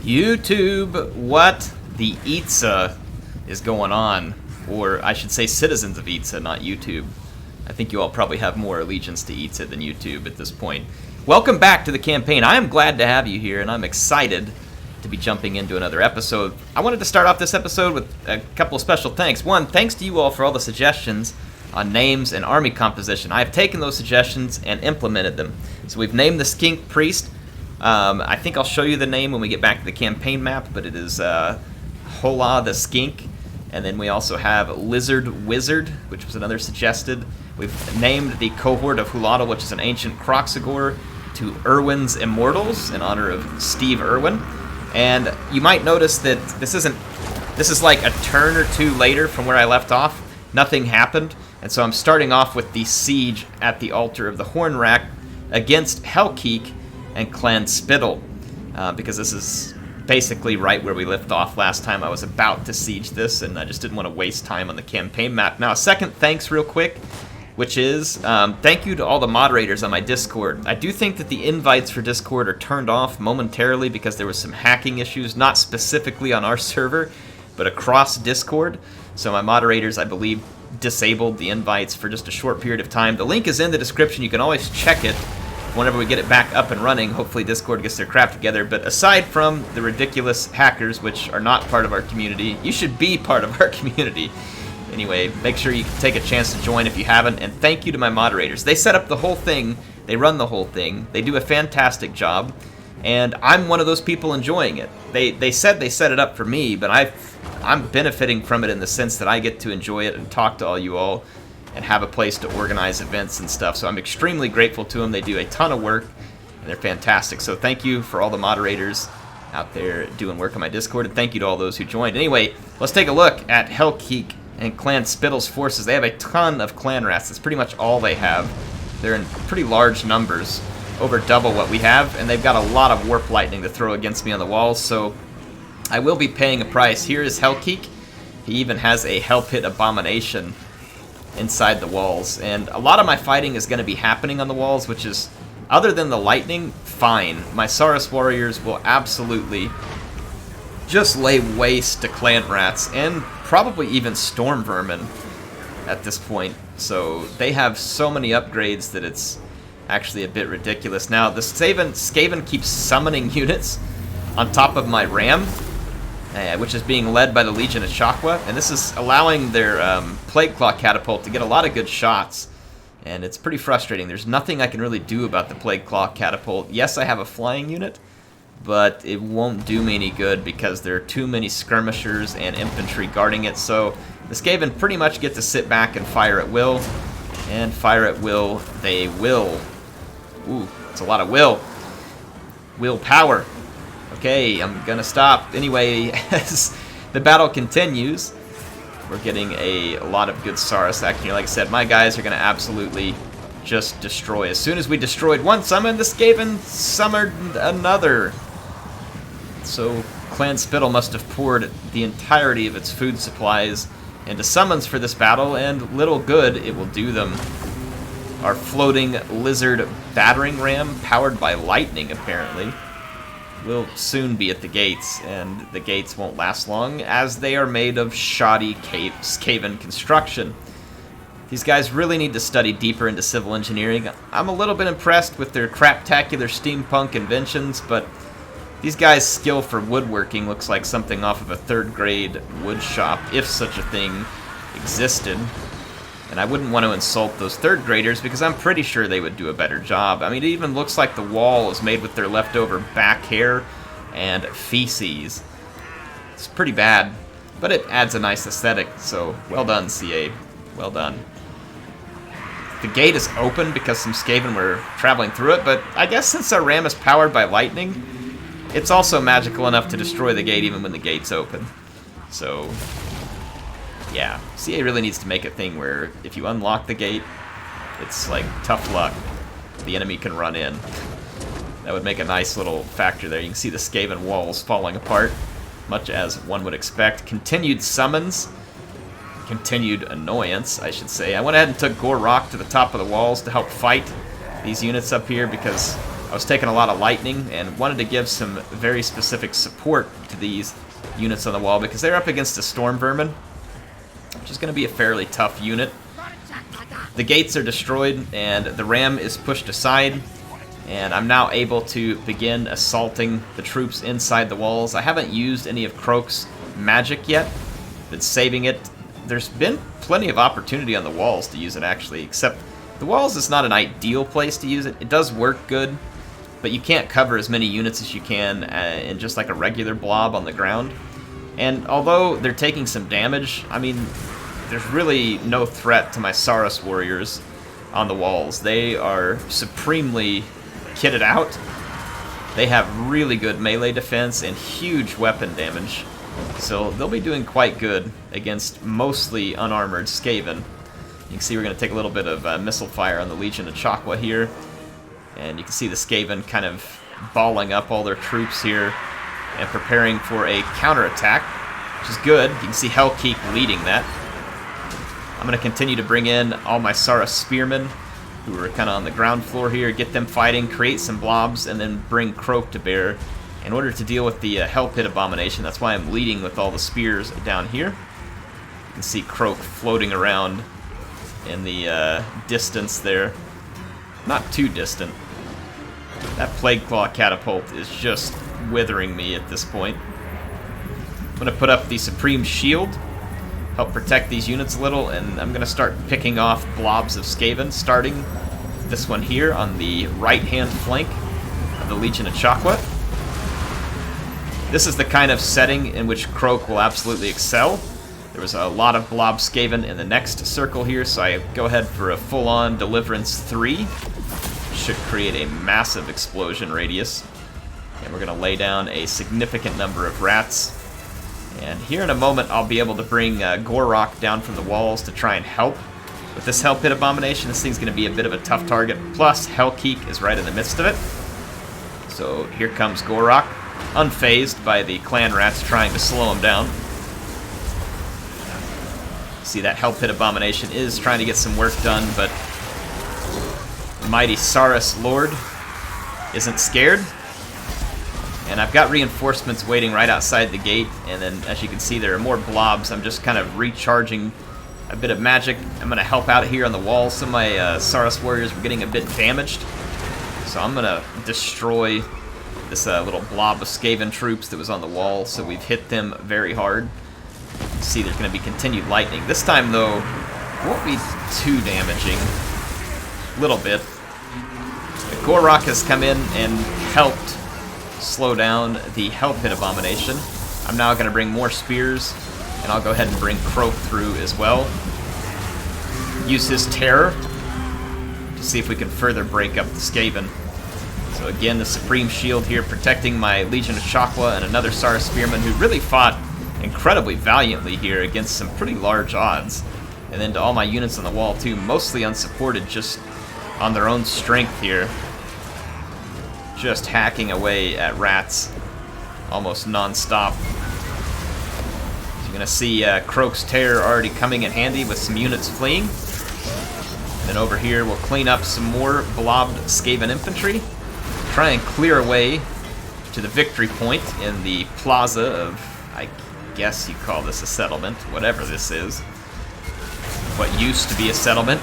YouTube, what the Itza is going on? Or I should say citizens of Itza, not YouTube. I think you all probably have more allegiance to Itza than YouTube at this point. Welcome back to the campaign. I am glad to have you here, and I'm excited to be jumping into another episode. I wanted to start off this episode with a couple of special thanks. One, thanks to you all for all the suggestions on names and army composition. I have taken those suggestions and implemented them. So we've named the Skink Priest. I think I'll show you the name when we get back to the campaign map, but it is Hola the Skink. And then we also have Lizard Wizard, which was another suggested. We've named the cohort of Hulatl, which is an ancient Kroxigor, to Irwin's Immortals in honor of Steve Irwin. And you might notice that this is like a turn or two later from where I left off. Nothing happened, and so I'm starting off with the siege at the altar of the Hornrack against Hellkeek and Clan Spittle, because this is basically right where we left off last time. I was about to siege this, and I just didn't want to waste time on the campaign map. Now, a second thanks real quick, which is thank you to all the moderators on my Discord. I do think that the invites for Discord are turned off momentarily because there was some hacking issues, not specifically on our server, but across Discord. So my moderators, I believe, disabled the invites for just a short period of time. The link is in the description. You can always check it whenever we get it back up and running. Hopefully Discord gets their crap together. But aside from the ridiculous hackers, which are not part of our community, you should be part of our community. Anyway, make sure you take a chance to join if you haven't. And thank you to my moderators. They set up the whole thing. They run the whole thing. They do a fantastic job. And I'm one of those people enjoying it. They said they set it up for me, but I'm benefiting from it in the sense that I get to enjoy it and talk to all you all and have a place to organize events and stuff. So I'm extremely grateful to them. They do a ton of work, and they're fantastic. So thank you for all the moderators out there doing work on my Discord, and thank you to all those who joined. Anyway, let's take a look at Hellkeek and Clan Spittle's forces. They have a ton of clan rats. That's pretty much all they have. They're in pretty large numbers, over double what we have, and they've got a lot of warp lightning to throw against me on the walls, so I will be paying a price. Here is Hellkeek. He even has a Hell Pit Abomination inside the walls, and a lot of my fighting is going to be happening on the walls, which is, other than the lightning, fine. My Saurus warriors will absolutely just lay waste to clan rats, and probably even storm vermin at this point. So they have so many upgrades that it's actually a bit ridiculous. Now, the Skaven keeps summoning units on top of my ram, which is being led by the Legion of Chakwa, and this is allowing their Plague Claw catapult to get a lot of good shots, and it's pretty frustrating. There's nothing I can really do about the Plague Claw catapult. Yes, I have a flying unit, but it won't do me any good because there are too many skirmishers and infantry guarding it, so the Skaven pretty much get to sit back and fire at will, and fire at will they will. Ooh, it's a lot of will. Willpower. Okay, I'm gonna stop. Anyway, as the battle continues, we're getting a lot of good Saurus action here. Like I said, my guys are gonna absolutely just destroy. As soon as we destroyed one summon, the Skaven summoned another. So Clan Spittle must have poured the entirety of its food supplies into summons for this battle, and little good it will do them. Our floating lizard battering ram, powered by lightning apparently, will soon be at the gates, and the gates won't last long as they are made of shoddy Skaven construction. These guys really need to study deeper into civil engineering. I'm a little bit impressed with their craptacular steampunk inventions, but these guys' skill for woodworking looks like something off of a third-grade wood shop, if such a thing existed. And I wouldn't want to insult those third graders because I'm pretty sure they would do a better job. I mean, it even looks like the wall is made with their leftover back hair and feces. It's pretty bad, but it adds a nice aesthetic, so well done, CA. Well done. The gate is open because some Skaven were traveling through it, but I guess since our ram is powered by lightning, it's also magical enough to destroy the gate even when the gate's open. So yeah, CA really needs to make a thing where if you unlock the gate, it's like tough luck. The enemy can run in. That would make a nice little factor there. You can see the Skaven walls falling apart, much as one would expect. Continued summons. Continued annoyance, I should say. I went ahead and took Gor-Rok to the top of the walls to help fight these units up here because I was taking a lot of lightning and wanted to give some very specific support to these units on the wall because they're up against a storm vermin, which is going to be a fairly tough unit. The gates are destroyed and the ram is pushed aside, and I'm now able to begin assaulting the troops inside the walls. I haven't used any of Krok's magic yet, but saving it. There's been plenty of opportunity on the walls to use it actually, except the walls is not an ideal place to use it. It does work good, but you can't cover as many units as you can in just like a regular blob on the ground. And although they're taking some damage, I mean, there's really no threat to my Saurus warriors on the walls. They are supremely kitted out. They have really good melee defense and huge weapon damage, so they'll be doing quite good against mostly unarmored Skaven. You can see we're going to take a little bit of missile fire on the Legion of Chakwa here, and you can see the Skaven kind of balling up all their troops here and preparing for a counterattack, which is good. You can see HeirofCarthage leading that. I'm going to continue to bring in all my Saurus spearmen, who are kind of on the ground floor here, get them fighting, create some blobs, and then bring Krok to bear in order to deal with the Hell Pit Abomination. That's why I'm leading with all the spears down here. You can see Krok floating around in the distance there. Not too distant. That Plague Claw catapult is just withering me at this point. I'm going to put up the Supreme Shield, help protect these units a little, and I'm going to start picking off blobs of Skaven, starting this one here on the right-hand flank of the Legion of Chakwa. This is the kind of setting in which Krok will absolutely excel. There was a lot of blob Skaven in the next circle here, so I go ahead for a full-on Deliverance 3. Should create a massive explosion radius. And we're going to lay down a significant number of rats. And here in a moment, I'll be able to bring Gor-Rok down from the walls to try and help with this Hell Pit Abomination. This thing's going to be a bit of a tough target. Plus, HeirofCarthage is right in the midst of it. So here comes Gor-Rok, unfazed by the clan rats trying to slow him down. See, that Hell Pit Abomination is trying to get some work done, but the mighty Saurus Lord isn't scared. And I've got reinforcements waiting right outside the gate, and then as you can see there are more blobs. I'm just kind of recharging a bit of magic. I'm going to help out here on the wall. Some of my Saurus warriors were getting a bit damaged, so I'm going to destroy this little blob of Skaven troops that was on the wall, so we've hit them very hard. You see there's going to be continued lightning. This time though, it won't be too damaging. A little bit. But Gor-Rok has come in and helped slow down the Hell Pit Abomination. I'm now going to bring more spears, and I'll go ahead and bring Krok through as well. Use his terror to see if we can further break up the Skaven. So again, the Supreme Shield here protecting my Legion of Chakwa and another Saurus Spearman who really fought incredibly valiantly here against some pretty large odds. And then to all my units on the wall too, mostly unsupported, just on their own strength here. Just hacking away at rats almost non-stop. So you're going to see Krok's Terror already coming in handy with some units fleeing. And then over here we'll clean up some more blobbed Skaven infantry. Try and clear away to the victory point in the plaza of, I guess you call this a settlement, whatever this is. What used to be a settlement.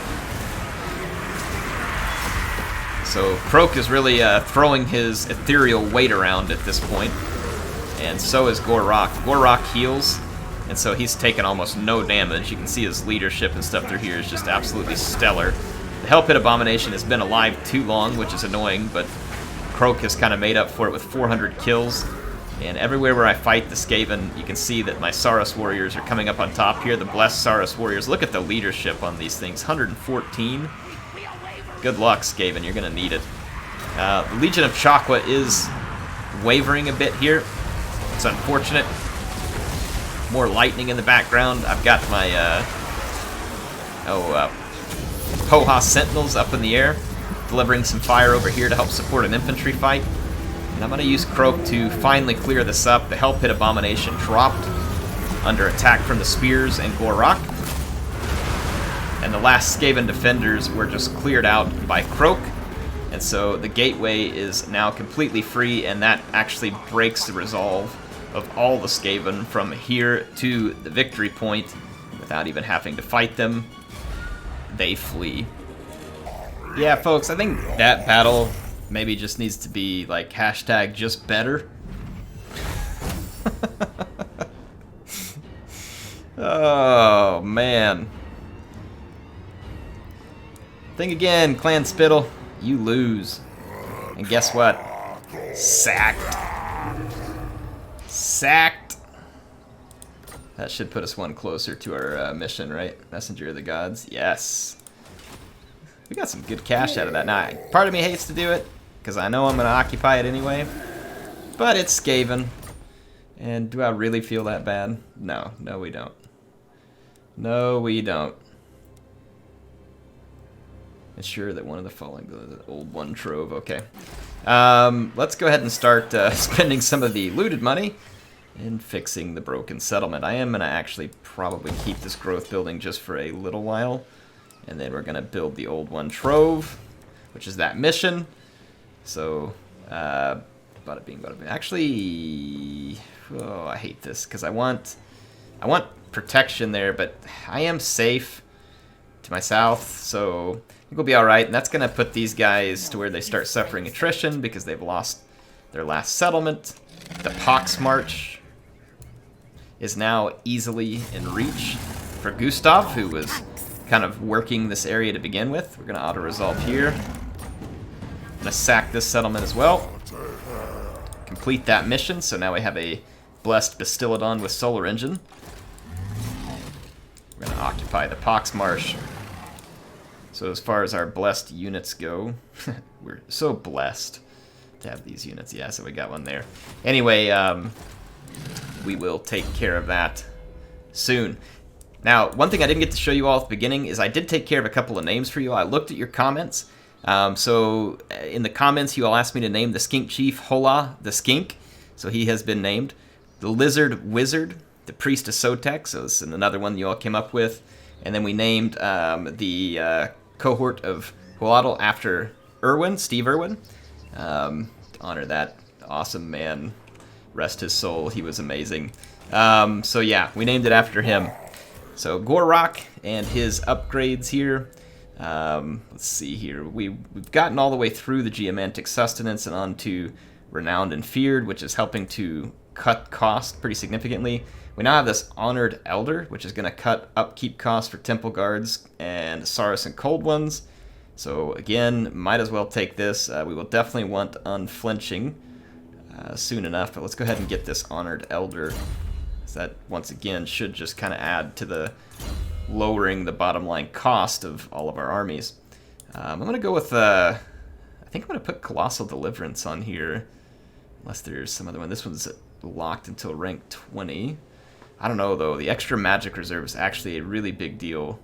So Krok is really throwing his ethereal weight around at this point, and so is Gor-Rok. Gor-Rok heals, and so he's taken almost no damage. You can see his leadership and stuff through here is just absolutely stellar. The Hell Pit Abomination has been alive too long, which is annoying, but Krok has kind of made up for it with 400 kills. And everywhere where I fight the Skaven, you can see that my Saurus warriors are coming up on top here. The Blessed Saurus warriors. Look at the leadership on these things. 114. Good luck, Skaven. You're going to need it. The Legion of Chakwa is wavering a bit here. It's unfortunate. More lightning in the background. I've got my Poha Sentinels up in the air, delivering some fire over here to help support an infantry fight. And I'm going to use Krok to finally clear this up. The Hell Pit Abomination dropped under attack from the Spears and Gor-Rok. And the last Skaven defenders were just cleared out by Krok. And And so the gateway is now completely free, and that actually breaks the resolve of all the Skaven from here to the victory point without even having to fight them. They flee. Yeah, folks, I think that battle maybe just needs to be like hashtag just better. Oh, man. Think again, Clan Spittle. You lose. And guess what? Sacked. Sacked. That should put us one closer to our mission, right? Messenger of the Gods. Yes. We got some good cash out of that. Now, part of me hates to do it, because I know I'm going to occupy it anyway. But it's Skaven. And do I really feel that bad? No. No, we don't. No, we don't. Ensure that one of the following, the old one trove, okay. Let's go ahead and start spending some of the looted money in fixing the broken settlement. I am going to actually probably keep this growth building just for a little while. And then we're going to build the old one trove, which is that mission. So, bada bing, bada bing. Actually, oh, I hate this because I want protection there, but I am safe to my south, so I think we'll be alright. And that's going to put these guys to where they start suffering attrition because they've lost their last settlement. The Pox March is now easily in reach for Gustav, who was kind of working this area to begin with. We're going to auto-resolve here. I'm going to sack this settlement as well. Complete that mission, so now we have a blessed Bastillodon with Solar Engine. We're going to occupy the Pox Marsh. So as far as our blessed units go, we're so blessed to have these units. Yeah, so we got one there. Anyway, we will take care of that soon. Now, one thing I didn't get to show you all at the beginning is I did take care of a couple of names for you. I looked at your comments. So in the comments, you all asked me to name the Skink Chief Hola the Skink. So he has been named. The Lizard Wizard, the Priest of Sotek. So this is another one you all came up with. And then we named the cohort of Huatl after Irwin, Steve Irwin. To honor that awesome man. Rest his soul. He was amazing. So yeah, we named it after him. So Gor-Rok and his upgrades here. Let's see here. We've gotten all the way through the Geomantic Sustenance and onto Renowned and Feared, which is helping to cut cost pretty significantly. We now have this Honored Elder, which is going to cut upkeep costs for Temple Guards and Saurus and Cold Ones. So again, might as well take this. We will definitely want Unflinching soon enough, but let's go ahead and get this Honored Elder. So that, once again, should just kind of add to the lowering the bottom line cost of all of our armies. I'm going to go with, I think I'm going to put Colossal Deliverance on here, unless there's some other one. This one's locked until rank 20. I don't know, though. The extra magic reserve is actually a really big deal.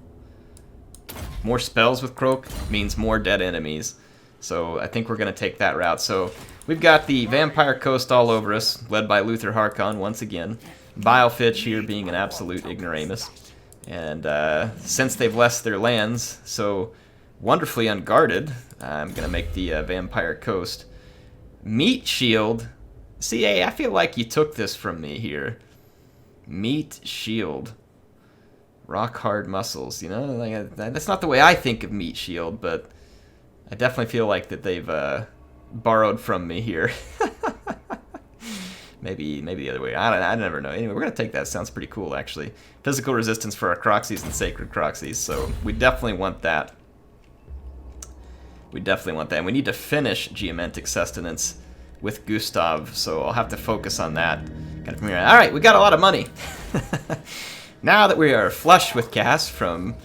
More spells with Croak means more dead enemies. So I think we're going to take that route. So we've got the Vampire Coast all over us, led by Luthor Harkon once again. Bilefitch here being an absolute ignoramus. And since they've left their lands so wonderfully unguarded, I'm going to make the Vampire Coast. Meat Shield. See, I feel like you took this from me here. Meat Shield. Rock hard muscles, you know? Like, that's not the way I think of Meat Shield, but I definitely feel like that they've borrowed from me here. Maybe the other way. I never know. Anyway, we're going to take that. Sounds pretty cool, actually. Physical resistance for our Croxies and Sacred Croxies, so we definitely want that. We definitely want that. And we need to finish Geomantic Sustenance with Gustav, so I'll have to focus on that. Alright, we got a lot of money. Now that we are flush with cash from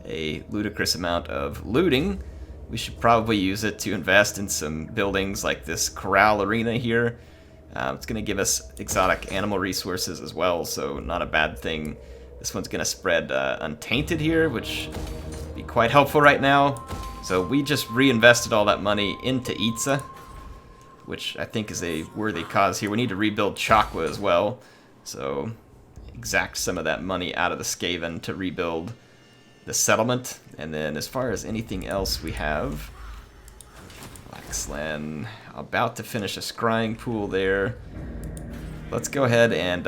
a ludicrous amount of looting, we should probably use it to invest in some buildings like this Corral Arena here. It's going to give us exotic animal resources as well, so not a bad thing. This one's going to spread Untainted here, which would be quite helpful right now. So we just reinvested all that money into Itza, which I think is a worthy cause here. We need to rebuild Chakwa as well, so exact some of that money out of the Skaven to rebuild the settlement. And then as far as anything else we have, Waxland about to finish a scrying pool there. Let's go ahead and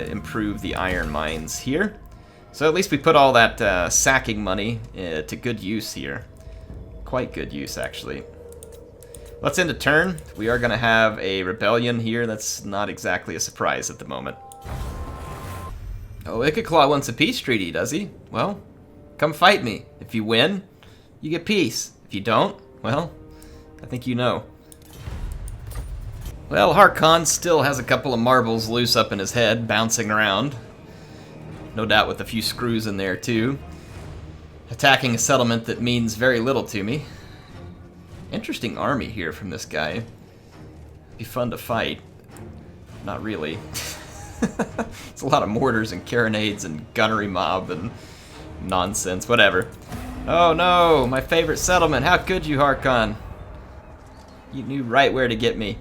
improve the iron mines here. So at least we put all that sacking money to good use here. Quite good use, actually. Let's end a turn. We are going to have a rebellion here. That's not exactly a surprise at the moment. Oh, Ikit wants a peace treaty, does he? Well, come fight me. If you win, you get peace. If you don't, well, I think you know. Well, Harkon still has a couple of marbles loose up in his head, bouncing around. No doubt with a few screws in there, too. Attacking a settlement that means very little to me. Interesting army here from this guy. Be fun to fight. Not really. It's a lot of mortars and carronades and gunnery mob and nonsense. Whatever. Oh no, my favorite settlement. How could you, Harkon? You knew right where to get me.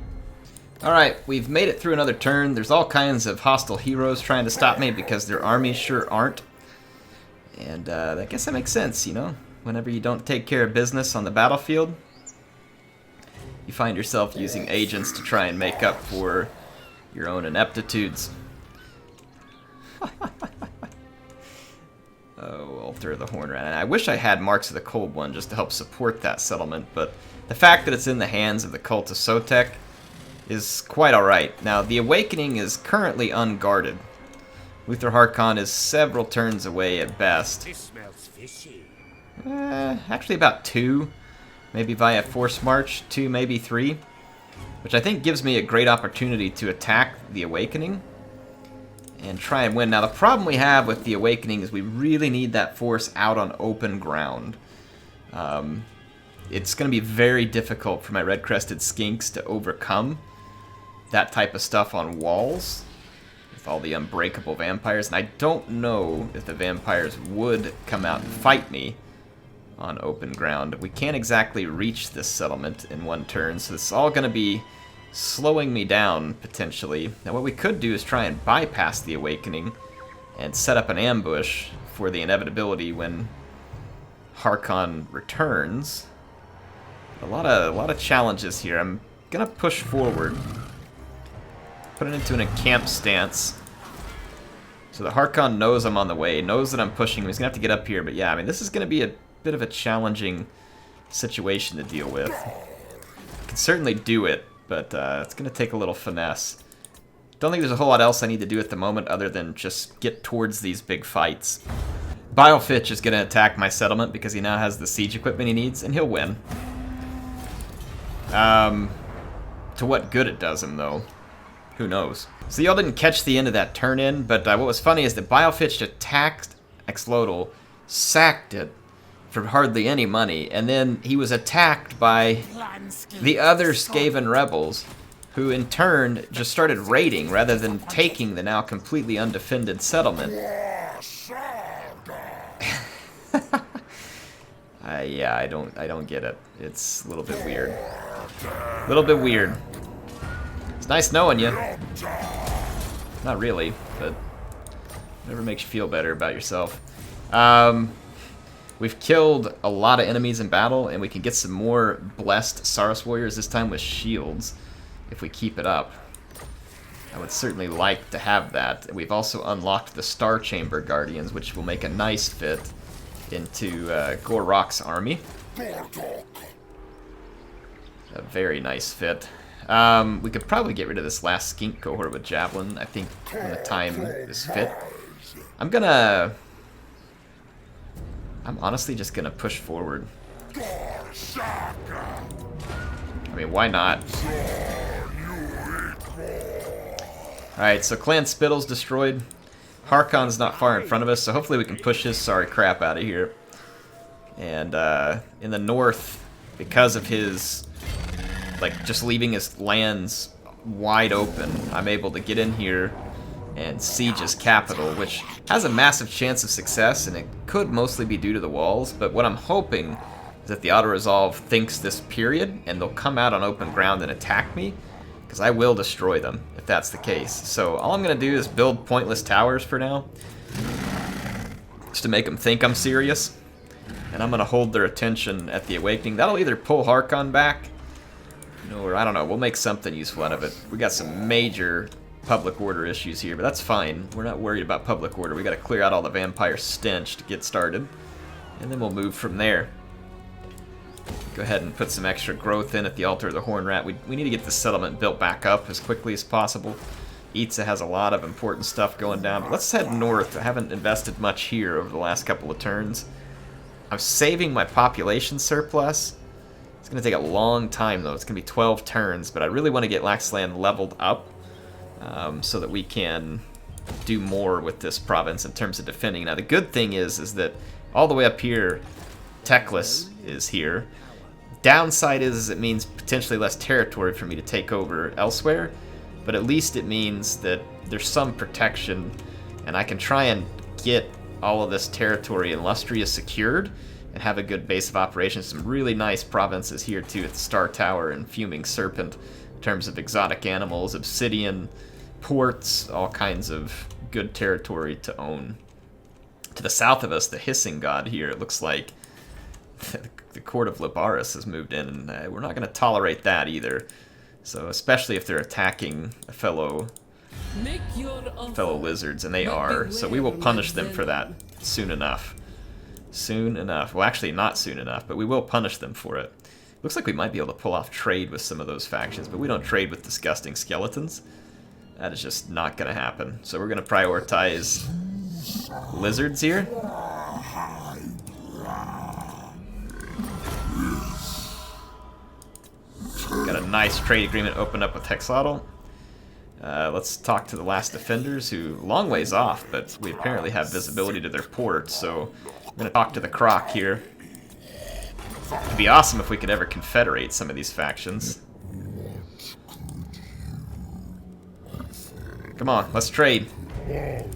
Alright, we've made it through another turn. There's all kinds of hostile heroes trying to stop me because their armies sure aren't. And I guess that makes sense, you know? Whenever you don't take care of business on the battlefield, you find yourself using agents to try and make up for your own ineptitudes. Oh, Altar of the Horn Rat. I wish I had Marks of the Cold One just to help support that settlement, but the fact that it's in the hands of the Cult of Sotek is quite alright. Now, the Awakening is currently unguarded. Luthor Harkon is several turns away at best. This smells fishy. Actually about 2. Maybe via Force March, 2, maybe 3. Which I think gives me a great opportunity to attack the Awakening and try and win. Now, the problem we have with the Awakening is we really need that force out on open ground. It's going to be very difficult for my red-crested skinks to overcome that type of stuff on walls with all the unbreakable vampires. And I don't know if the vampires would come out and fight me on open ground. We can't exactly reach this settlement in one turn, so it's all going to be slowing me down, potentially. Now, what we could do is try and bypass the Awakening and set up an ambush for the inevitability when Harkon returns. A lot of challenges here. I'm going to push forward. Put it into an encamp stance. So the Harkon knows I'm on the way, knows that I'm pushing him. He's going to have to get up here, but yeah, I mean, this is going to be a bit of a challenging situation to deal with. I can certainly do it, but it's going to take a little finesse. Don't think there's a whole lot else I need to do at the moment other than just get towards these big fights. Biofitch is going to attack my settlement because he now has the siege equipment he needs, and he'll win. To what good it does him, though, who knows. So y'all didn't catch the end of that turn-in, but what was funny is that Biofitch attacked Axolotl, sacked it for hardly any money, and then he was attacked by the other Skaven rebels, who in turn just started raiding rather than taking the now completely undefended settlement. Yeah, I don't get it. It's a little bit weird. A little bit weird. It's nice knowing you. Not really, but whatever makes you feel better about yourself. We've killed a lot of enemies in battle, and we can get some more blessed Saurus warriors, this time with shields, if we keep it up. I would certainly like to have that. We've also unlocked the Star Chamber Guardians, which will make a nice fit into Gor-Rok's army. A very nice fit. We could probably get rid of this last skink cohort with Javelin, I think, when the time is fit. I'm honestly just gonna push forward. I mean, why not? Alright, so Clan Spittle's destroyed. Harkon's not far in front of us, so hopefully we can push his sorry crap out of here. And in the north, because of his, like, just leaving his lands wide open, I'm able to get in here and siege his capital, which has a massive chance of success, and it could mostly be due to the walls, but what I'm hoping is that the auto-resolve thinks this period, and they'll come out on open ground and attack me, because I will destroy them, if that's the case. So all I'm going to do is build pointless towers for now, just to make them think I'm serious, and I'm going to hold their attention at the Awakening. That'll either pull Harkon back, Or, I don't know, we'll make something useful out of it. We got some major public order issues here, but that's fine. We're not worried about public order. We got to clear out all the vampire stench to get started, and then we'll move from there. Go ahead and put some extra growth in at the Altar of the Horn Rat. We need to get the settlement built back up as quickly as possible. Itza has a lot of important stuff going down, but let's head north. I haven't invested much here over the last couple of turns. I'm saving my population surplus. It's going to take a long time, though. It's going to be 12 turns, but I really want to get Laxland leveled up so that we can do more with this province in terms of defending. Now, the good thing is that all the way up here, Teclis is here. Downside is it means potentially less territory for me to take over elsewhere, but at least it means that there's some protection, and I can try and get all of this territory in Lustria secured and have a good base of operations. Some really nice provinces here too at the Star Tower and Fuming Serpent in terms of exotic animals, obsidian, ports, all kinds of good territory to own. To the south of us, the Hissing God here, it looks like the Court of Labaris has moved in, and we're not going to tolerate that either. So especially if they're attacking a fellow lizards, and they are. So we will punish them for that soon enough. Soon enough. Well, actually not soon enough, but we will punish them for it. Looks like we might be able to pull off trade with some of those factions, but we don't trade with disgusting skeletons. That is just not going to happen. So we're going to prioritize lizards here. Got a nice trade agreement opened up with Hexotl. Let's talk to the last defenders, who long ways off, but we apparently have visibility to their ports, so I'm going to talk to the Croc here. It'd be awesome if we could ever confederate some of these factions. Come on, let's trade.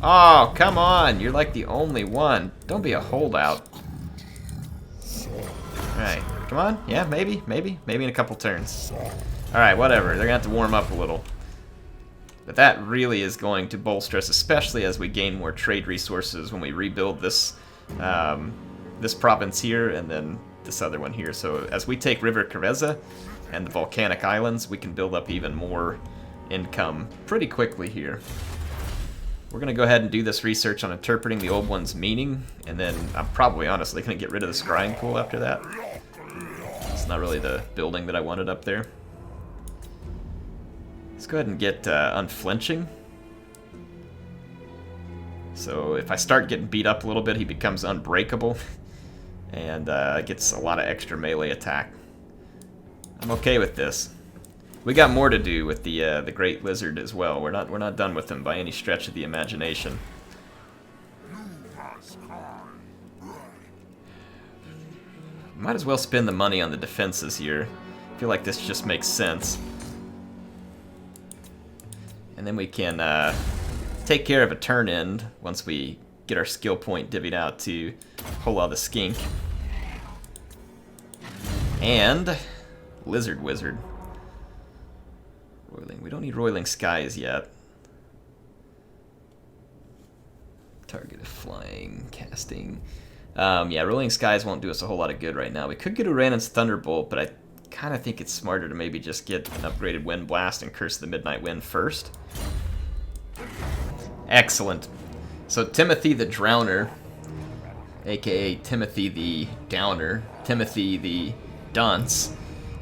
Oh, come on! You're like the only one. Don't be a holdout. Alright, come on. Yeah, maybe in a couple turns. Alright, whatever. They're gonna have to warm up a little. But that really is going to bolster us, especially as we gain more trade resources when we rebuild this this province here and then this other one here. So as we take River Careza and the volcanic islands, we can build up even more income pretty quickly here. We're going to go ahead and do this research on interpreting the old one's meaning, and then I'm probably honestly going to get rid of the scrying pool after that. It's not really the building that I wanted up there. Let's go ahead and get unflinching. So if I start getting beat up a little bit, he becomes unbreakable and gets a lot of extra melee attack. I'm okay with this. We got more to do with the Great Lizard as well. We're not done with him by any stretch of the imagination. Might as well spend the money on the defenses here. I feel like this just makes sense. And then we can take care of a turn end once we get our skill point divvied out to Hola the Skink. And Lizard Wizard. Roiling. We don't need Roiling Skies yet. Targeted flying, casting. Yeah, Roiling Skies won't do us a whole lot of good right now. We could get Uranus Thunderbolt, but I kind of think it's smarter to maybe just get an upgraded Wind Blast and Curse the Midnight Wind first. Excellent. So Timothy the Drowner, aka Timothy the Downer, Timothy the Dunce,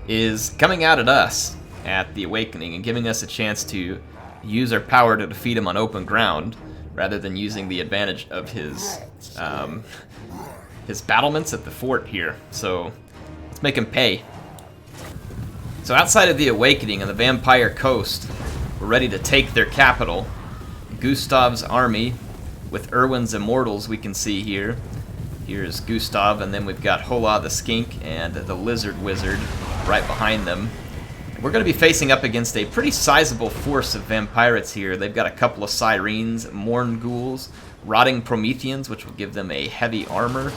is coming out at us at the Awakening and giving us a chance to use our power to defeat him on open ground rather than using the advantage of his battlements at the fort here. So let's make him pay. So outside of the Awakening on the Vampire Coast, we're ready to take their capital. Gustav's army with Irwin's Immortals we can see here. Here's Gustav, and then we've got Hola the Skink and the Lizard Wizard right behind them. We're going to be facing up against a pretty sizable force of Vampirates here. They've got a couple of Sirens, Morn Ghouls, Rotting Prometheans, which will give them a heavy armor,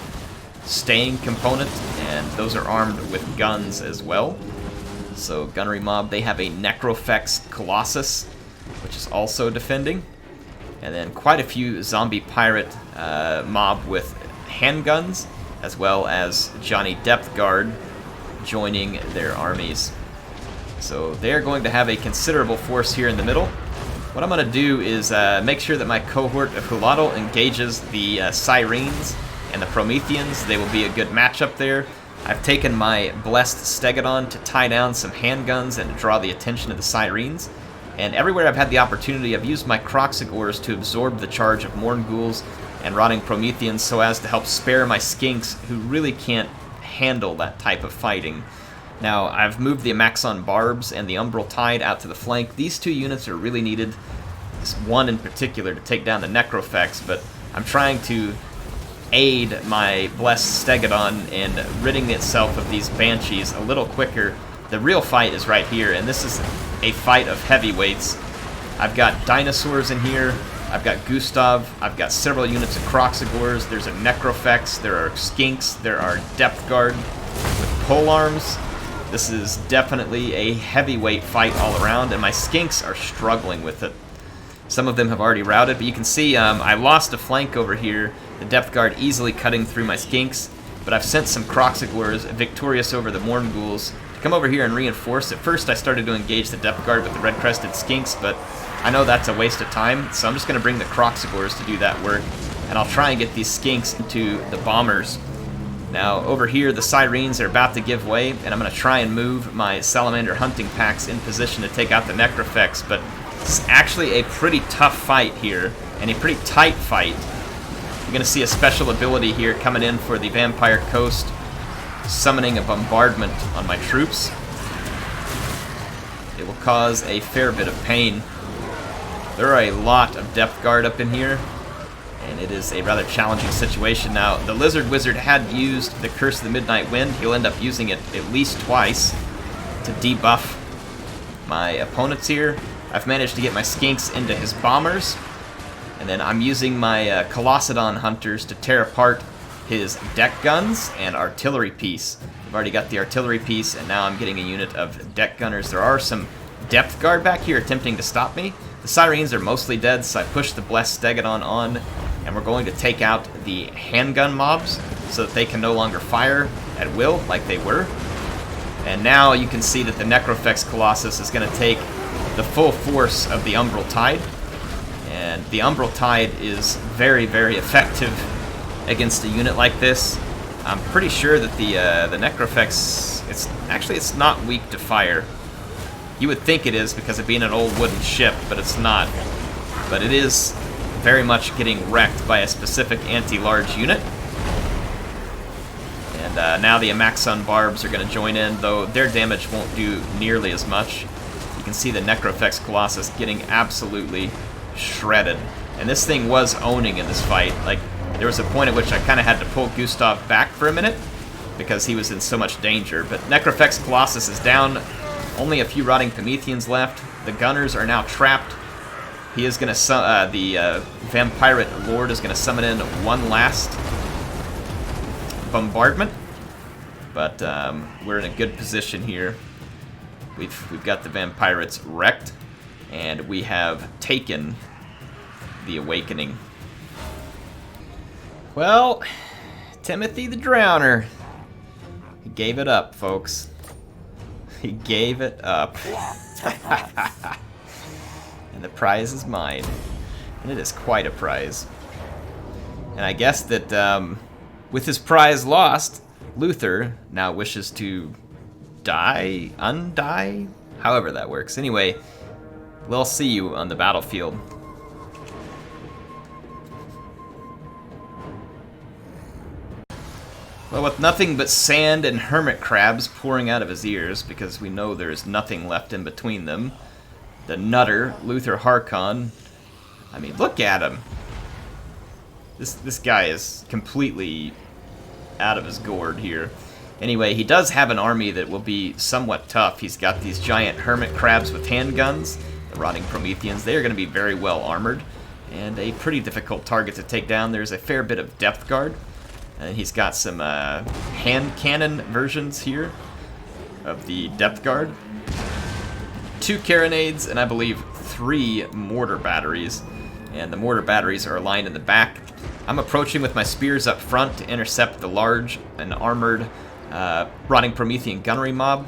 staying component, and those are armed with guns as well. So Gunnery Mob, they have a Necrofex Colossus, which is also defending. And then quite a few Zombie Pirate mob with handguns, as well as Johnny Depth Guard joining their armies. So they're going to have a considerable force here in the middle. What I'm going to do is make sure that my cohort of Hulatl engages the Sirens and the Prometheans. They will be a good matchup there. I've taken my Blessed Stegodon to tie down some handguns and to draw the attention of the Sirens. And everywhere I've had the opportunity, I've used my Kroxigors to absorb the charge of Morn Ghouls and Rotting Prometheans so as to help spare my Skinks, who really can't handle that type of fighting. Now, I've moved the Amaxon Barbs and the Umbral Tide out to the flank. These two units are really needed, this one in particular, to take down the Necrofex, but I'm trying to aid my Blessed Stegodon in ridding itself of these Banshees a little quicker. The real fight is right here, and this is a fight of heavyweights. I've got dinosaurs in here, I've got Gustav, I've got several units of Kroxigors, there's a Necrofex, there are Skinks, there are Depth Guard with polearms. This is definitely a heavyweight fight all around, and my Skinks are struggling with it. Some of them have already routed, but you can see I lost a flank over here, the Depth Guard easily cutting through my Skinks, but I've sent some Kroxigors victorious over the Morn Ghouls to come over here and reinforce. At first I started to engage the Depth Guard with the red-crested Skinks, but I know that's a waste of time, so I'm just going to bring the Kroxigors to do that work, and I'll try and get these Skinks into the Bombers. Now, over here, the Sirens are about to give way, and I'm going to try and move my Salamander hunting packs in position to take out the Necrofex, but it's actually a pretty tough fight here, and a pretty tight fight. You're going to see a special ability here coming in for the Vampire Coast, summoning a bombardment on my troops. It will cause a fair bit of pain. There are a lot of Depth Guard up in here, and it is a rather challenging situation. Now, the Lizard Wizard had used the Curse of the Midnight Wind. He'll end up using it at least twice to debuff my opponents here. I've managed to get my Skinks into his Bombers, and then I'm using my Colossedon Hunters to tear apart his deck guns and artillery piece. I've already got the artillery piece, and now I'm getting a unit of deck gunners. There are some Depth Guard back here attempting to stop me. The Sirens are mostly dead, so I push the Blessed Stegodon on, and we're going to take out the handgun mobs so that they can no longer fire at will like they were. And now you can see that the Necrofex Colossus is going to take the full force of the Umbral Tide. And the Umbral Tide is very, very effective against a unit like this. I'm pretty sure that the Necrofex, it's not weak to fire. You would think it is because of being an old wooden ship, but it's not. But it is very much getting wrecked by a specific anti-large unit. And now the Amaxon Barbs are going to join in, though their damage won't do nearly as much. You can see the Necrofex Colossus getting absolutely shredded. And this thing was owning in this fight. Like, there was a point at which I kind of had to pull Gustav back for a minute because he was in so much danger. But Necrofex Colossus is down. Only a few Rotting Prometheans left. The Gunners are now trapped. He is going to, the Vampirate Lord is going to summon in one last bombardment. But we're in a good position here. We've got the Vampirates wrecked, and we have taken the Awakening. Well, Timothy the Drowner, he gave it up, folks. He gave it up. And the prize is mine. And it is quite a prize. And I guess that with his prize lost, Luthor now wishes to undie? However that works. Anyway, we'll see you on the battlefield. Well, with nothing but sand and hermit crabs pouring out of his ears, because we know there's nothing left in between them, the nutter, Luthor Harkon, I mean, look at him. This guy is completely out of his gourd here. Anyway, he does have an army that will be somewhat tough. He's got these giant hermit crabs with handguns, the Rotting Prometheans. They are going to be very well armored, and a pretty difficult target to take down. There's a fair bit of Depth Guard. And he's got some hand cannon versions here of the Depth Guard. 2 carronades, and I believe 3 mortar batteries. And the mortar batteries are aligned in the back. I'm approaching with my spears up front to intercept the large and armored Rotting Promethean gunnery mob.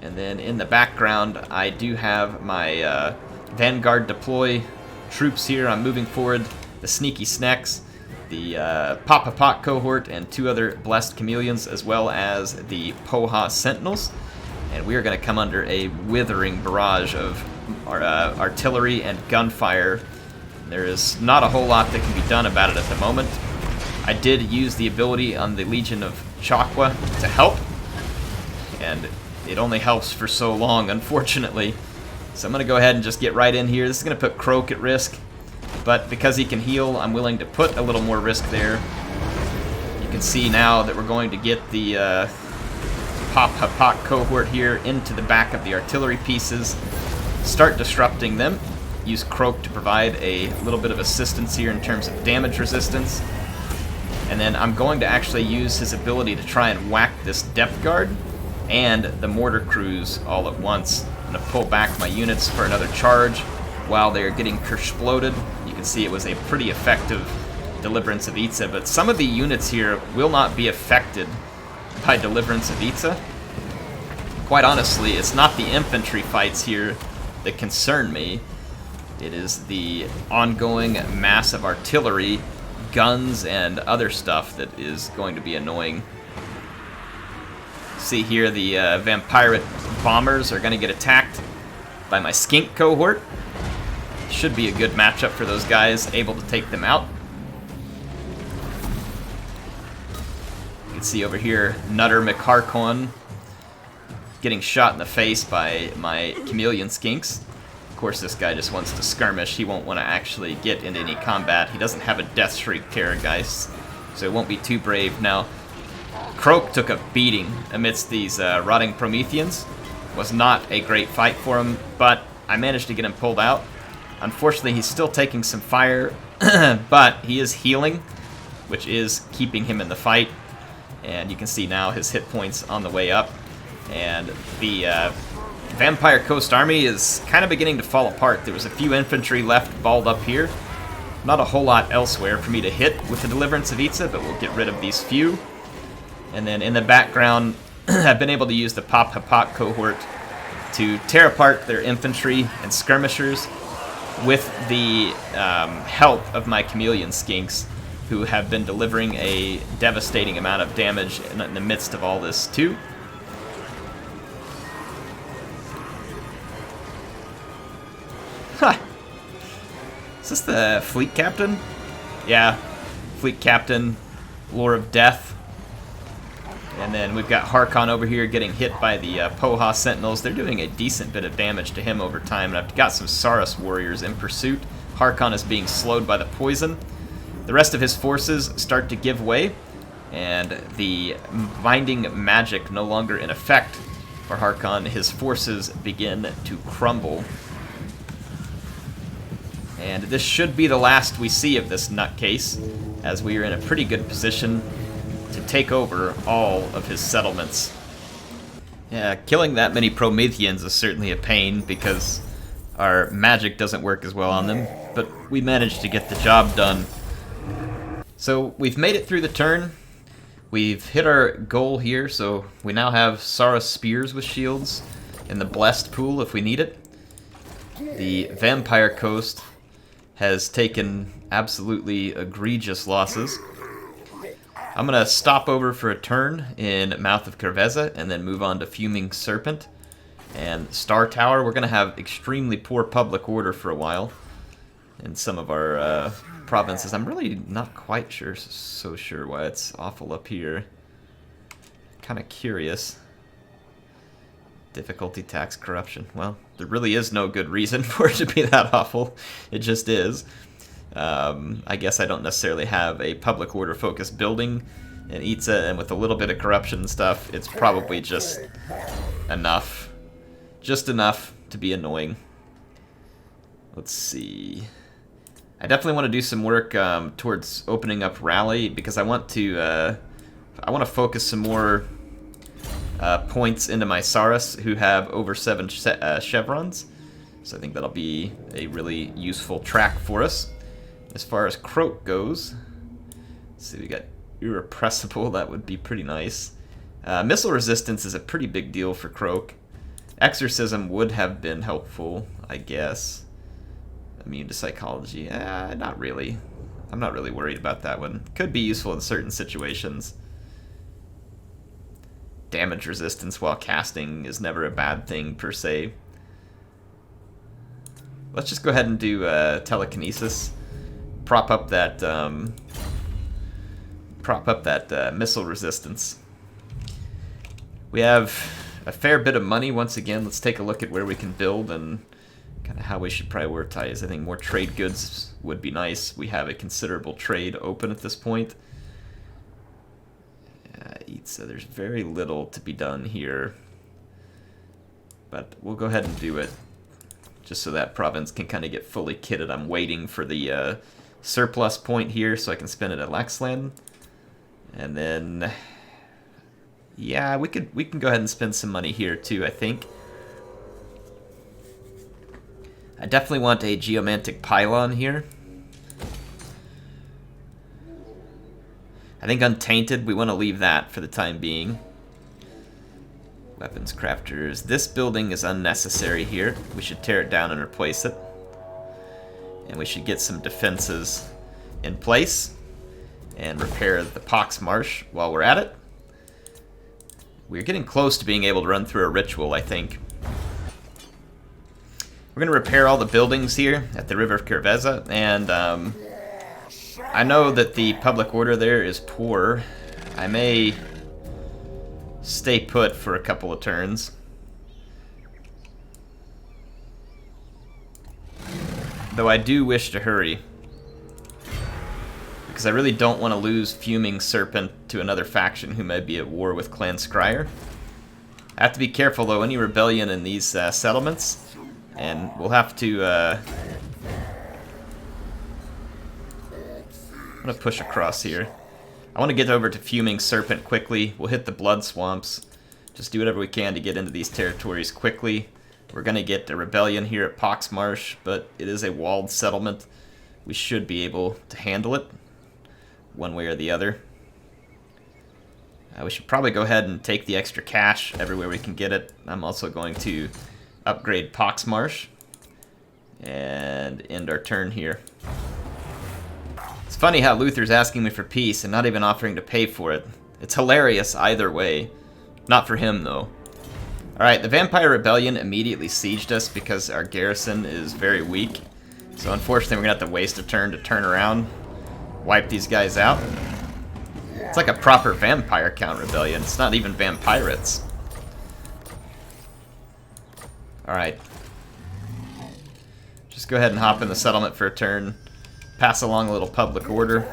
And then in the background, I do have my Vanguard deploy troops here. I'm moving forward the Sneaky Snacks, the Papa Pot cohort, and 2 other Blessed Chameleons, as well as the Poha Sentinels. And we are going to come under a withering barrage of artillery and gunfire. There is not a whole lot that can be done about it at the moment. I did use the ability on the Legion of Chakwa to help, and it only helps for so long, unfortunately. So I'm going to go ahead and just get right in here. This is going to put Croak at risk, but because he can heal, I'm willing to put a little more risk there. You can see now that we're going to get the Pop-Hapak cohort here into the back of the artillery pieces, start disrupting them, use Croak to provide a little bit of assistance here in terms of damage resistance, and then I'm going to actually use his ability to try and whack this depth guard and the mortar crews all at once. I'm going to pull back my units for another charge while they're getting exploded. You can see it was a pretty effective Deliverance of Itza, but some of the units here will not be affected by Deliverance of Itza. Quite honestly, it's not the infantry fights here that concern me. It is the ongoing massive artillery, guns, and other stuff that is going to be annoying. See here, the Vampirate bombers are going to get attacked by my Skink cohort. Should be a good matchup for those guys, able to take them out. You can see over here, Nutter McHarkon getting shot in the face by my Chameleon Skinks. Of course, this guy just wants to skirmish. He won't want to actually get into any combat. He doesn't have a Death Shriek Terrorgeist, so it won't be too brave. Now, Croak took a beating amidst these rotting Prometheans. Was not a great fight for him, but I managed to get him pulled out. Unfortunately, he's still taking some fire, but he is healing, which is keeping him in the fight. And you can see now his hit points on the way up. And the Vampire Coast Army is kind of beginning to fall apart. There was a few infantry left balled up here. Not a whole lot elsewhere for me to hit with the Deliverance of Itza, but we'll get rid of these few. And then in the background, I've been able to use the Pop-Hapak cohort to tear apart their infantry and skirmishers with the help of my Chameleon Skinks, who have been delivering a devastating amount of damage in the midst of all this too. Huh. Is this the Fleet Captain? Yeah, Fleet Captain, Lore of Death. And then we've got Harkon over here getting hit by the Poha Sentinels. They're doing a decent bit of damage to him over time, and I've got some Saurus warriors in pursuit. Harkon is being slowed by the poison. The rest of his forces start to give way, and the binding magic no longer in effect for Harkon. His forces begin to crumble. And this should be the last we see of this nutcase, as we are in a pretty good position to take over all of his settlements. Yeah, killing that many Prometheans is certainly a pain because our magic doesn't work as well on them, but we managed to get the job done. So we've made it through the turn. We've hit our goal here, so we now have Saurus Spears with shields in the Blessed pool if we need it. The Vampire Coast has taken absolutely egregious losses. I'm going to stop over for a turn in Mouth of Kerveza and then move on to Fuming Serpent. And Star Tower, we're going to have extremely poor public order for a while in some of our provinces. I'm really not quite so sure why it's awful up here. Kind of curious. Difficulty, tax, corruption. Well, there really is no good reason for it to be that awful. It just is. I guess I don't necessarily have a public order focused building in Itza, and with a little bit of corruption and stuff, it's probably just enough. Just enough to be annoying. Let's see. I definitely want to do some work towards opening up Rally, because I want to focus some more points into my Saurus, who have over 7 chevrons. So I think that'll be a really useful track for us. As far as Croak goes, let's see, we got Irrepressible. That would be pretty nice. Missile resistance is a pretty big deal for Croak. Exorcism would have been helpful, I guess. Immune to psychology. Not really. I'm not really worried about that one. Could be useful in certain situations. Damage resistance while casting is never a bad thing, per se. Let's just go ahead and do telekinesis. Prop up that missile resistance. We have a fair bit of money once again. Let's take a look at where we can build and kind of how we should prioritize. I think more trade goods would be nice. We have a considerable trade open at this point. So there's very little to be done here, but we'll go ahead and do it just so that province can kind of get fully kitted. I'm waiting for the surplus point here so I can spend it at Laxland, and then yeah, we can go ahead and spend some money here too. I think I definitely want a Geomantic Pylon here. I think Untainted, we want to leave that for the time being. Weapons crafters. This building is unnecessary here. We should tear it down and replace it. And we should get some defenses in place and repair the Pox Marsh while we're at it. We're getting close to being able to run through a ritual, I think. We're going to repair all the buildings here at the River of Kerveza, and I know that the public order there is poor. I may stay put for a couple of turns. Though I do wish to hurry, because I really don't want to lose Fuming Serpent to another faction who may be at war with Clan Scryer. I have to be careful though, any rebellion in these settlements, and we'll have to I'm going to push across here. I want to get over to Fuming Serpent quickly. We'll hit the Blood Swamps. Just do whatever we can to get into these territories quickly. We're going to get a rebellion here at Pox Marsh, but it is a walled settlement. We should be able to handle it one way or the other. We should probably go ahead and take the extra cash everywhere we can get it. I'm also going to upgrade Pox Marsh and end our turn here. It's funny how Luthor's asking me for peace and not even offering to pay for it. It's hilarious either way. Not for him, though. Alright, the Vampire Rebellion immediately sieged us because our garrison is very weak. So unfortunately, we're going to have to waste a turn to turn around, wipe these guys out. It's like a proper Vampire Count Rebellion. It's not even Vampirates. Alright. Just go ahead and hop in the settlement for a turn. Pass along a little public order.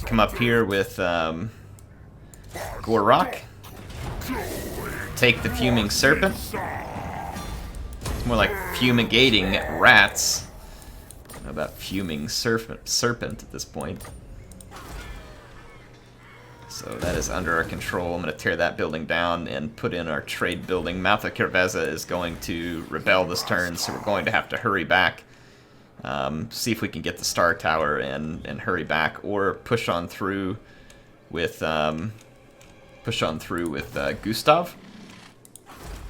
Come up here with Gor-Rok. Take the Fuming Serpent. It's more like fumigating rats. I don't know about Fuming Serpent at this point. So that is under our control. I'm going to tear that building down and put in our trade building. Mouth of Kerveza is going to rebel this turn, so we're going to have to hurry back. See if we can get the Star Tower and hurry back, or push on through with Gustav.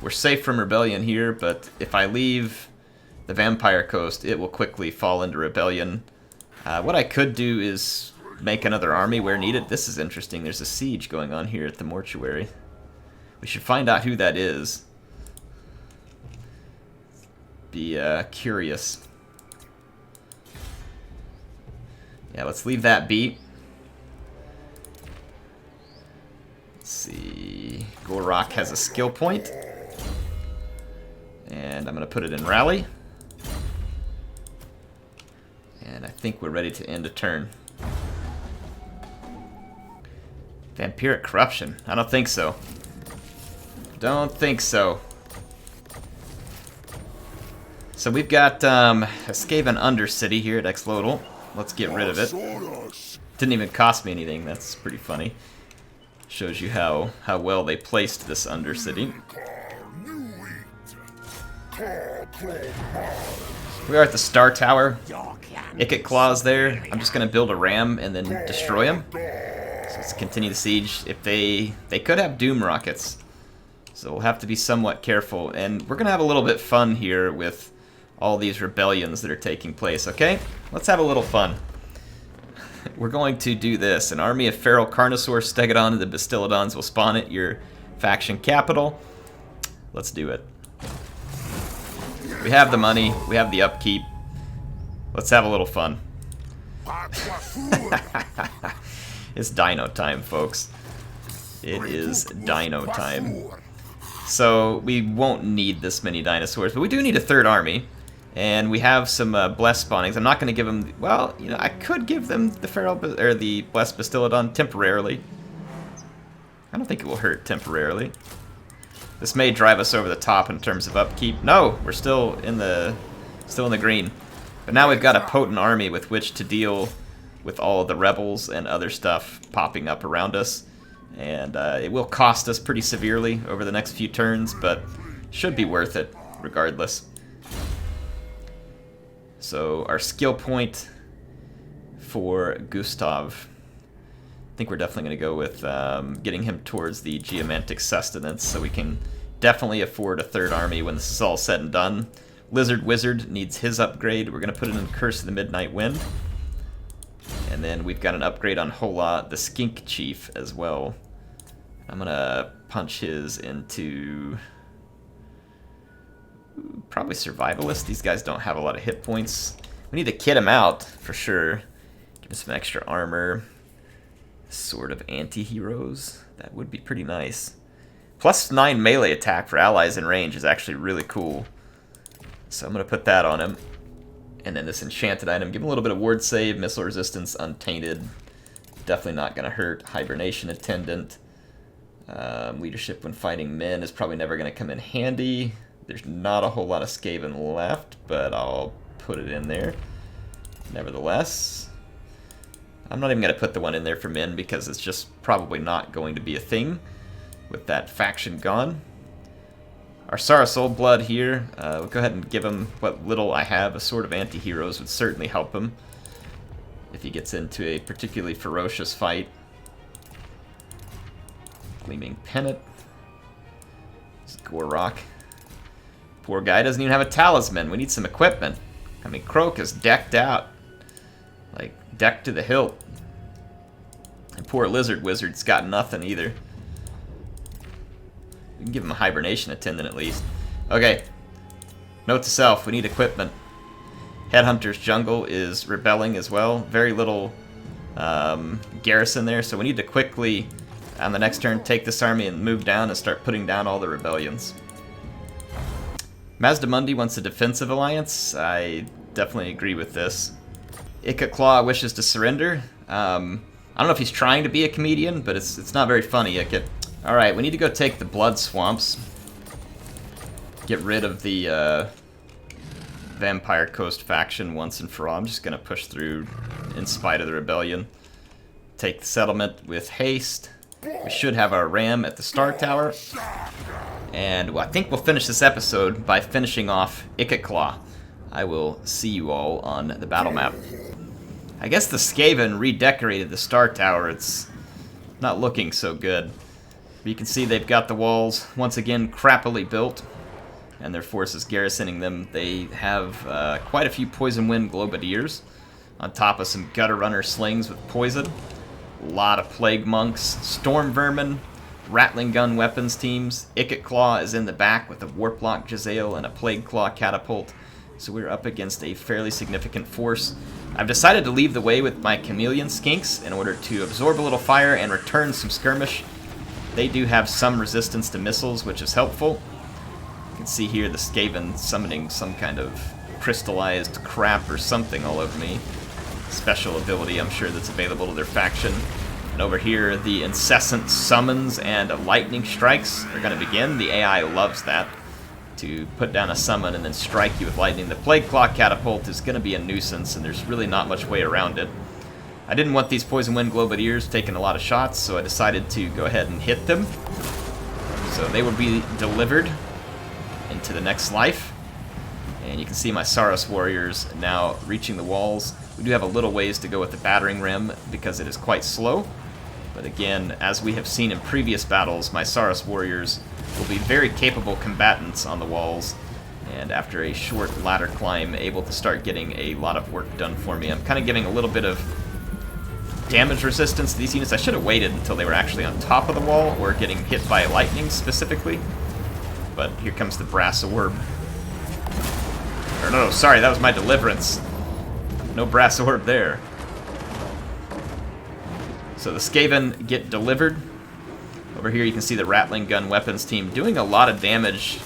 We're safe from rebellion here, but if I leave the Vampire Coast, it will quickly fall into rebellion. What I could do is make another army where needed. This is interesting. There's a siege going on here at the mortuary. We should find out who that is. Be curious. Yeah, let's leave that beat. Let's see. Gor-Rok has a skill point. And I'm going to put it in rally. And I think we're ready to end a turn. Vampiric Corruption. I don't think so. Don't think so. So we've got a Skaven Undercity here at Exlodal. Let's get rid of it. Didn't even cost me anything. That's pretty funny. Shows you how well they placed this Undercity. We are at the Star Tower. Ikit Claws there. I'm just going to build a ram and then destroy him. So let's continue the siege. If they could have Doom Rockets. So we'll have to be somewhat careful. And we're going to have a little bit fun here with all these rebellions that are taking place, okay? Let's have a little fun. We're going to do this. An army of feral Carnosaur Stegodon and the Bastillodons will spawn at your faction capital. Let's do it. We have the money. We have the upkeep. Let's have a little fun. It's dino time, folks. It is dino time. So we won't need this many dinosaurs, but we do need a third army. And we have some blessed spawnings. I'm not going to give them... Well, you know, I could give them the feral or the blessed Bastillodon temporarily. I don't think it will hurt temporarily. This may drive us over the top in terms of upkeep. No, we're still in the green. But now we've got a potent army with which to deal with all of the rebels and other stuff popping up around us. And it will cost us pretty severely over the next few turns, but should be worth it regardless. So our skill point for Gustav, I think we're definitely going to go with getting him towards the Geomantic Sustenance, so we can definitely afford a third army when this is all said and done. Lizard Wizard needs his upgrade. We're going to put it in Curse of the Midnight Wind. And then we've got an upgrade on Hola, the Skink Chief, as well. I'm going to punch his into... probably Survivalist. These guys don't have a lot of hit points. We need to kit him out, for sure. Give him some extra armor. Sword of Anti-Heroes. That would be pretty nice. +9 melee attack for allies in range is actually really cool. So I'm going to put that on him. And then this enchanted item. Give him a little bit of ward save, missile resistance, untainted. Definitely not going to hurt. Hibernation Attendant. Leadership when fighting men is probably never going to come in handy. There's not a whole lot of Skaven left, but I'll put it in there. Nevertheless, I'm not even going to put the one in there for men because it's just probably not going to be a thing with that faction gone. Our Saurus Old Blood here, we'll go ahead and give him what little I have. A Sword of Anti-Heroes would certainly help him if he gets into a particularly ferocious fight. Gleaming Pennant. This is Gor-Rok. Poor guy doesn't even have a talisman. We need some equipment. I mean, Croak is decked out. Like, decked to the hilt. And poor Lizard Wizard's got nothing either. We can give him a Hibernation Attendant at least. Okay. Note to self, we need equipment. Headhunter's Jungle is rebelling as well. Very little garrison there, so we need to quickly, on the next turn, take this army and move down and start putting down all the rebellions. Mazdamundi wants a defensive alliance. I definitely agree with this. Ikit Claw wishes to surrender. I don't know if he's trying to be a comedian, but it's not very funny, Ikit. Alright, we need to go take the Blood Swamps. Get rid of the Vampire Coast faction once and for all. I'm just going to push through in spite of the rebellion. Take the settlement with haste. We should have our ram at the Star Tower. And well, I think we'll finish this episode by finishing off Ikit Claw. I will see you all on the battle map. I guess the Skaven redecorated the Star Tower. It's not looking so good. But you can see they've got the walls once again crappily built, and their forces garrisoning them. They have quite a few Poison Wind Globadiers, on top of some Gutter Runner slings with poison. A lot of Plague Monks, Storm Vermin, Rattling Gun weapons teams. Ikit Claw is in the back with a Warplock Jezzail and a Plague Claw catapult. So we're up against a fairly significant force. I've decided to leave the way with my Chameleon Skinks in order to absorb a little fire and return some skirmish. They do have some resistance to missiles, which is helpful. You can see here the Skaven summoning some kind of crystallized crap or something all over me. Special ability, I'm sure, that's available to their faction. And over here, the incessant summons and lightning strikes are going to begin. The AI loves that. To put down a summon and then strike you with lightning. The Plague Claw catapult is going to be a nuisance, and there's really not much way around it. I didn't want these Poison Wind Globadiers taking a lot of shots, so I decided to go ahead and hit them. So they will be delivered into the next life. And you can see my Saurus warriors now reaching the walls. We do have a little ways to go with the battering ram because it is quite slow. But again, as we have seen in previous battles, my Saurus warriors will be very capable combatants on the walls. And after a short ladder climb, able to start getting a lot of work done for me. I'm kind of giving a little bit of damage resistance to these units. I should have waited until they were actually on top of the wall or getting hit by lightning specifically. But here comes the brass orb. Or no, sorry, that was my deliverance. No brass orb there. So the Skaven get delivered. Over here you can see the Rattling Gun Weapons team doing a lot of damage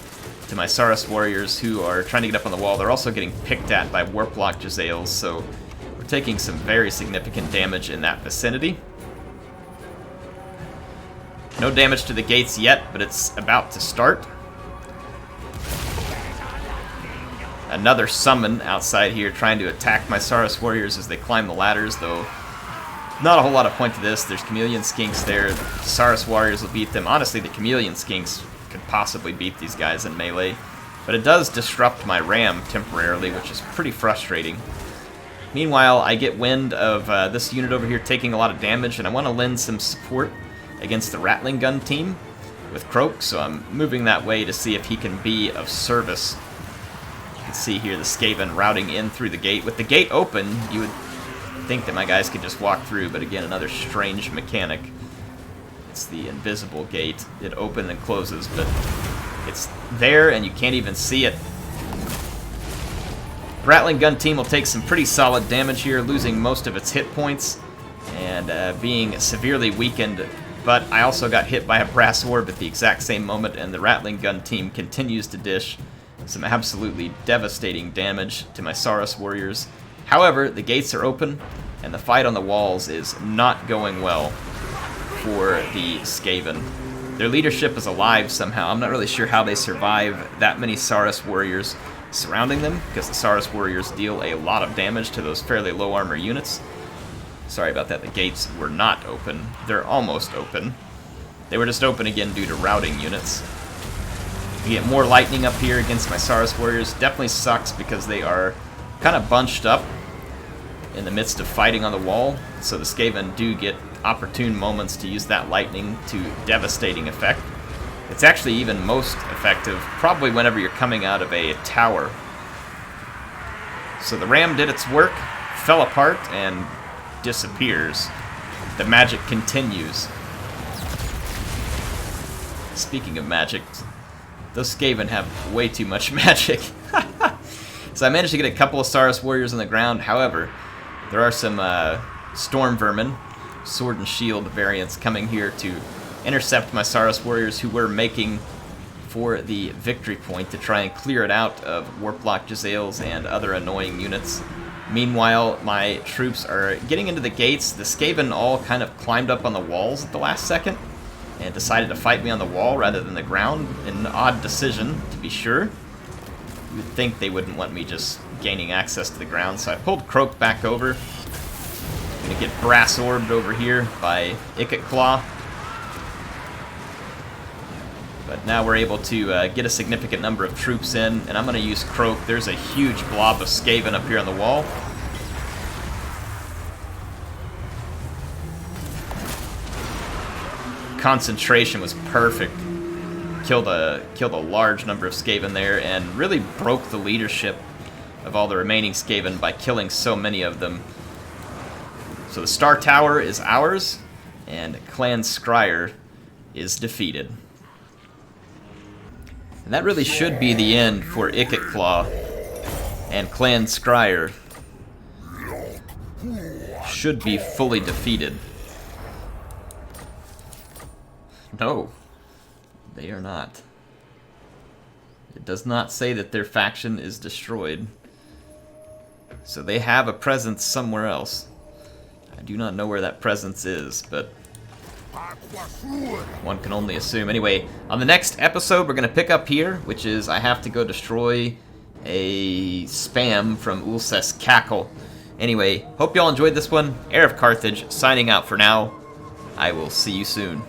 to my Saurus warriors who are trying to get up on the wall. They're also getting picked at by Warplock Jezzails, so we're taking some very significant damage in that vicinity. No damage to the gates yet, but it's about to start. Another summon outside here trying to attack my Saurus warriors as they climb the ladders, though not a whole lot of point to this. There's Chameleon Skinks there. The Saurus warriors will beat them. Honestly, the Chameleon Skinks could possibly beat these guys in melee. But it does disrupt my ram temporarily, which is pretty frustrating. Meanwhile, I get wind of this unit over here taking a lot of damage, and I want to lend some support against the Rattling Gun team with Croak, so I'm moving that way to see if he can be of service. You can see here the Skaven routing in through the gate. With the gate open, you would think that my guys could just walk through, but again, another strange mechanic. It's the invisible gate. It opens and closes, but it's there and you can't even see it. Rattling Gun team will take some pretty solid damage here, losing most of its hit points and being severely weakened, but I also got hit by a brass orb at the exact same moment, and the Rattling Gun team continues to dish some absolutely devastating damage to my Saurus warriors. However, the gates are open, and the fight on the walls is not going well for the Skaven. Their leadership is alive somehow. I'm not really sure how they survive that many Saurus warriors surrounding them, because the Saurus warriors deal a lot of damage to those fairly low armor units. Sorry about that, the gates were not open. They're almost open. They were just open again due to routing units. You get more lightning up here against my Saurus warriors. Definitely sucks because they are kind of bunched up in the midst of fighting on the wall, so the Skaven do get opportune moments to use that lightning to devastating effect. It's actually even most effective probably whenever you're coming out of a tower. So the ram did its work, fell apart, and disappears. The magic continues. Speaking of magic, those Skaven have way too much magic. So I managed to get a couple of Saurus warriors on the ground. However, there are some Storm Vermin, Sword and Shield variants coming here to intercept my Saurus warriors who were making for the victory point to try and clear it out of Warplock Jezzails and other annoying units. Meanwhile, my troops are getting into the gates. The Skaven all kind of climbed up on the walls at the last second and decided to fight me on the wall rather than the ground. An odd decision, to be sure. You would think they wouldn't want me just gaining access to the ground, so I pulled Croak back over. I'm gonna get brass orbed over here by Ikit Claw. But now we're able to get a significant number of troops in, and I'm gonna use Croak. There's a huge blob of Skaven up here on the wall. Concentration was perfect. Killed a large number of Skaven there and really broke the leadership of all the remaining Skaven by killing so many of them. So the Star Tower is ours, and Clan Scryer is defeated. And that really should be the end for Ikit Claw, and Clan Scryer should be fully defeated. No. They are not. It does not say that their faction is destroyed. So they have a presence somewhere else. I do not know where that presence is, but one can only assume. Anyway, on the next episode, we're going to pick up here, which is I have to go destroy a spam from Ulcest Cackle. Anyway, hope y'all enjoyed this one. HeirofCarthage signing out for now. I will see you soon.